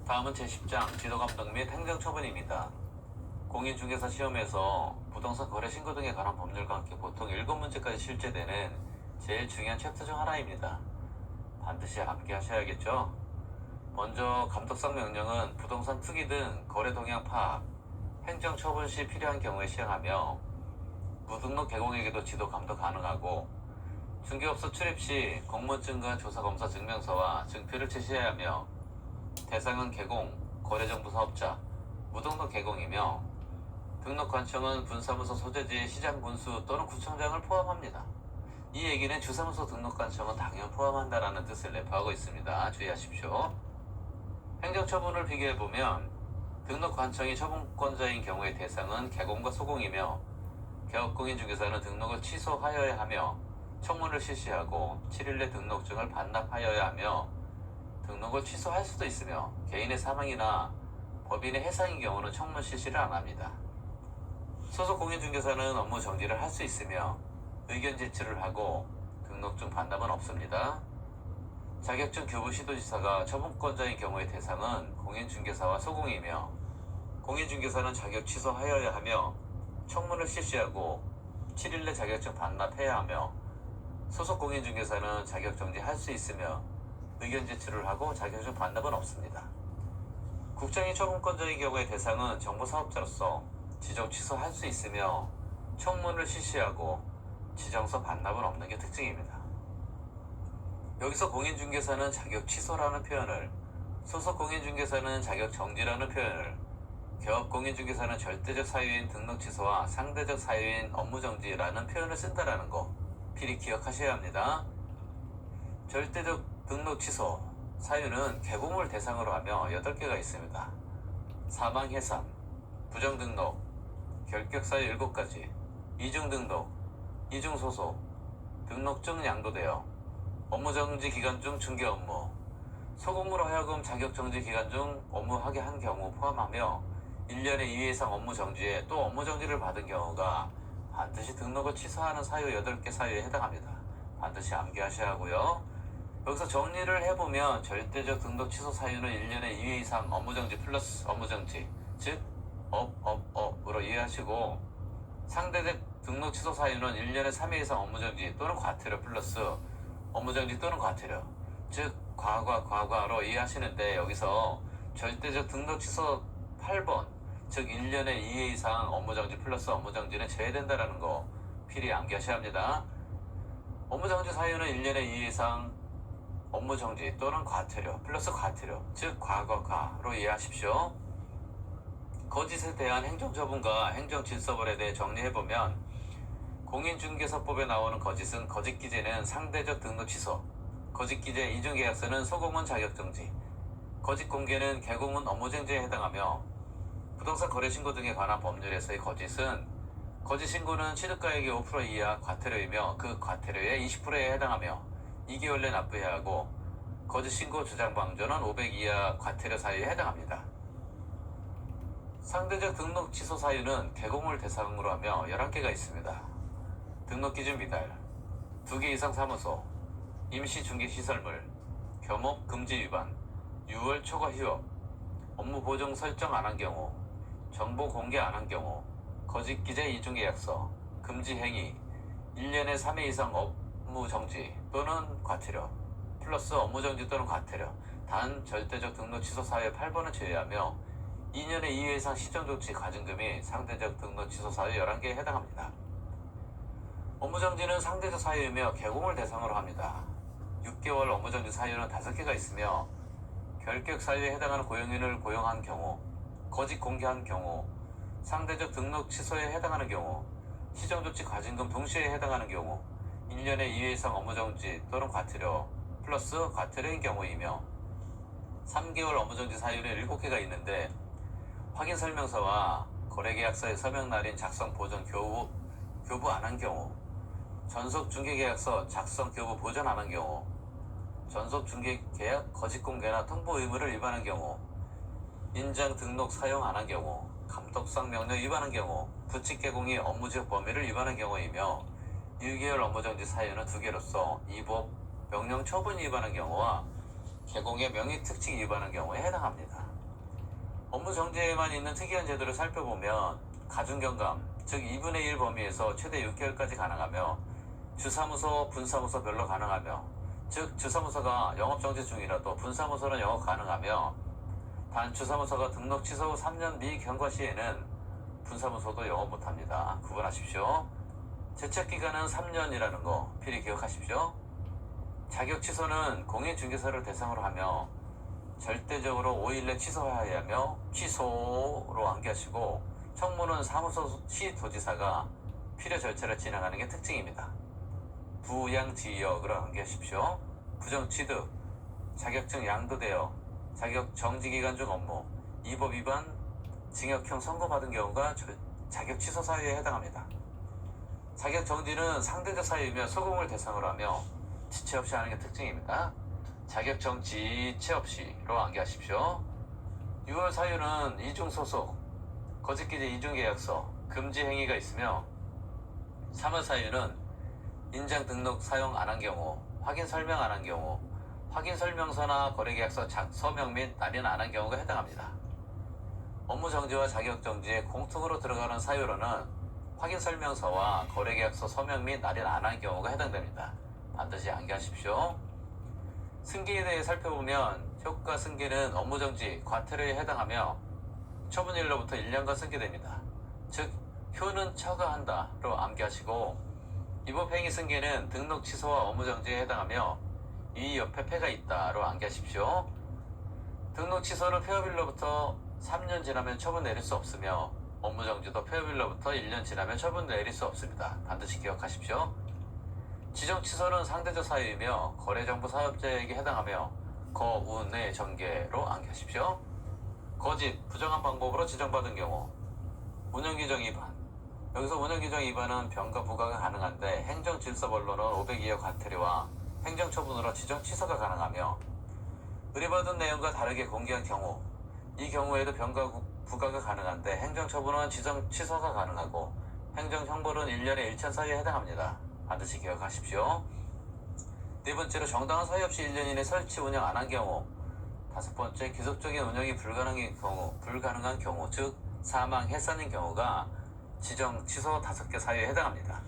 다음은 제10장 지도감독 및 행정처분입니다. 공인중개사 시험에서 부동산 거래 신고 등에 관한 법률과 함께 보통 7문제까지 출제되는 제일 중요한 챕터 중 하나입니다. 반드시 암기하셔야겠죠? 먼저 감독상 명령은 부동산 투기 등 거래 동향 파악, 행정처분 시 필요한 경우에 시행하며 무등록 개공에게도 지도 감독 가능하고 중개업소 출입 시 공모증과 조사검사 증명서와 증표를 제시해야 하며 대상은 개공, 거래정보 사업자, 무등록 개공이며 등록관청은 분사무소 소재지의 시장 분수 또는 구청장을 포함합니다. 이 얘기는 주사무소 등록관청은 당연 포함한다라는 뜻을 내포하고 있습니다. 주의하십시오. 행정처분을 비교해보면 등록관청이 처분권자인 경우의 대상은 개공과 소공이며 개업공인중개사는 등록을 취소하여야 하며 청문을 실시하고 7일 내 등록증을 반납하여야 하며 등록을 취소할 수도 있으며 개인의 사망이나 법인의 해상인 경우는 청문 실시를 안 합니다. 소속 공인중개사는 업무 정지를 할 수 있으며 의견 제출을 하고 등록증 반납은 없습니다. 자격증 교부 시도지사가 처분권자인 경우의 대상은 공인중개사와 소공이며 공인중개사는 자격 취소하여야 하며 청문을 실시하고 7일 내 자격증 반납해야 하며 소속 공인중개사는 자격 정지할 수 있으며 의견 제출을 하고 자격증 반납은 없습니다. 국장이 처분권자의 경우의 대상은 정보사업자로서 지정 취소할 수 있으며 청문을 실시하고 지정서 반납은 없는 게 특징입니다. 여기서 공인중개사는 자격 취소라는 표현을, 소속 공인중개사는 자격 정지라는 표현을, 개업공인중개사는 절대적 사유인 등록 취소와 상대적 사유인 업무 정지라는 표현을 쓴다라는 거 필히 기억하셔야 합니다. 절대적 등록 취소 사유는 개공을 대상으로 하며 8개가 있습니다. 사망 해산, 부정 등록, 결격 사유 7가지, 이중 등록, 이중 소속, 등록증 양도되어, 업무 정지 기간 중 중개 업무, 소공으로 하여금 자격 정지 기간 중 업무하게 한 경우 포함하며 1년에 2회 이상 업무 정지에 또 업무 정지를 받은 경우가 반드시 등록을 취소하는 사유 8개 사유에 해당합니다. 반드시 암기하셔야 하고요. 여기서 정리를 해보면 절대적 등록 취소 사유는 1년에 2회 이상 업무정지 플러스 업무정지, 즉 업으로 이해하시고, 상대적 등록 취소 사유는 1년에 3회 이상 업무정지 또는 과태료 플러스 업무정지 또는 과태료, 즉 과거로 이해하시는데, 여기서 절대적 등록 취소 8번, 즉 1년에 2회 이상 업무정지 플러스 업무정지는 제외된다라는 거 필히 암기하셔야 합니다. 업무정지 사유는 1년에 2회 이상 업무정지 또는 과태료 플러스 과태료, 즉 과거가로 이해하십시오. 거짓에 대한 행정처분과 행정질서벌에 대해 정리해보면, 공인중개사법에 나오는 거짓은 거짓기재는 상대적 등록 취소, 거짓기재 이중계약서는 소공은 자격정지, 거짓공개는 개공은 업무정지에 해당하며 부동산 거래신고 등에 관한 법률에서의 거짓은 거짓신고는 취득가액의 5% 이하 과태료이며 그 과태료의 20%에 해당하며 2개월 내 납부해야 하고, 거짓신고 주장방조는 500 이하 과태료 사유에 해당합니다. 상대적 등록 취소 사유는 개공을 대상으로 하며 11개가 있습니다. 등록기준 미달, 2개 이상 사무소, 임시중개시설물, 겸업 금지 위반, 6월 초과 휴업, 업무 보정 설정 안 한 경우, 정보 공개 안 한 경우, 거짓기재 이중계약서, 금지 행위, 1년에 3회 이상 업무 정지 또는 과태료 플러스 업무 정지 또는 과태료, 단 절대적 등록 취소 사유 8번을 제외하며 2년에 2회 이상 시정조치 과징금이 상대적 등록 취소 사유 11개에 해당합니다. 업무 정지는 상대적 사유이며 개공을 대상으로 합니다. 6개월 업무 정지 사유는 5개가 있으며 결격 사유에 해당하는 고용인을 고용한 경우, 거짓 공개한 경우, 상대적 등록 취소에 해당하는 경우, 시정조치 과징금 동시에 해당하는 경우, 1년에 2회 이상 업무정지 또는 과태료 플러스 과태료인 경우이며, 3개월 업무정지 사유는 7개가 있는데 확인설명서와 거래계약서의 서명날인 작성 보전 교부 안 한 경우, 전속중개계약서 작성 교부 보전 안 한 경우, 전속중개계약 거짓공개나 통보 의무를 위반한 경우, 인장 등록 사용 안 한 경우, 감독상 명령 위반한 경우, 부칙개공이 업무지역 범위를 위반한 경우이며 6개월 업무정지 사유는 2개로서 이법 명령 처분 위반한 경우와 개공의 명의특칙 위반한 경우에 해당합니다. 업무 정지에만 있는 특이한 제도를 살펴보면 가중경감, 즉 2분의 1 범위에서 최대 6개월까지 가능하며 주사무소, 분사무소별로 가능하며 즉 주사무소가 영업정지 중이라도 분사무소는 영업 가능하며 단 주사무소가 등록 취소 후 3년 미경과 시에는 분사무소도 영업 못합니다. 구분하십시오. 제척기간은 3년이라는 거 필히 기억하십시오. 자격 취소는 공인중개사를 대상으로 하며 절대적으로 5일 내 취소해야 하며 취소로 암기하시고 청문은 사무소 시도지사가 필요 절차를 진행하는 게 특징입니다. 부양지역으로 암기하십시오. 부정취득, 자격증 양도되어 자격 정지기간 중 업무, 이 법 위반, 징역형 선고받은 경우가 자격 취소 사유에 해당합니다. 자격 정지는 상대적 사유이며 소공을 대상으로 하며 지체 없이 하는 게 특징입니다. 자격 정지 지체 없이로 암기하십시오. 6월 사유는 이중소속, 거짓기재 이중계약서, 금지 행위가 있으며 3월 사유는 인장 등록 사용 안 한 경우, 확인 설명 안 한 경우, 확인 설명서나 거래계약서 서명 및 날인 안 한 경우가 해당합니다. 업무 정지와 자격 정지에 공통으로 들어가는 사유로는 확인 설명서와 거래계약서 서명 및 날인 안 한 경우가 해당됩니다. 반드시 암기하십시오. 승계에 대해 살펴보면 효과 승계는 업무 정지, 과태료에 해당하며 처분일로부터 1년간 승계됩니다. 즉 효는 처가한다로 암기하시고 위법행위 승계는 등록 취소와 업무 정지에 해당하며 이 옆에 폐가 있다로 암기하십시오. 등록 취소는 폐업일로부터 3년 지나면 처분 내릴 수 없으며 업무 정지도 폐업일로부터 1년 지나면 처분 내릴 수 없습니다. 반드시 기억하십시오. 지정 취소는 상대적 사유이며 거래정보 사업자에게 해당하며 거운의 전개로 암기하십시오. 거짓, 부정한 방법으로 지정받은 경우 운영규정 위반, 여기서 운영규정 위반은 병과 부과가 가능한데 행정질서벌로는 502억 과태료와 행정처분으로 지정 취소가 가능하며 의뢰받은 내용과 다르게 공개한 경우 이 경우에도 병과 부과가 가능한데 행정처분은 지정 취소가 가능하고 행정형벌은 1년에 1천 사유에 해당합니다. 반드시 기억하십시오. 네 번째로 정당한 사유 없이 1년 이내 설치 운영 안 한 경우, 다섯 번째 지속적인 운영이 불가능한 경우, 즉 사망, 해산인 경우가 지정 취소 5개 사유에 해당합니다.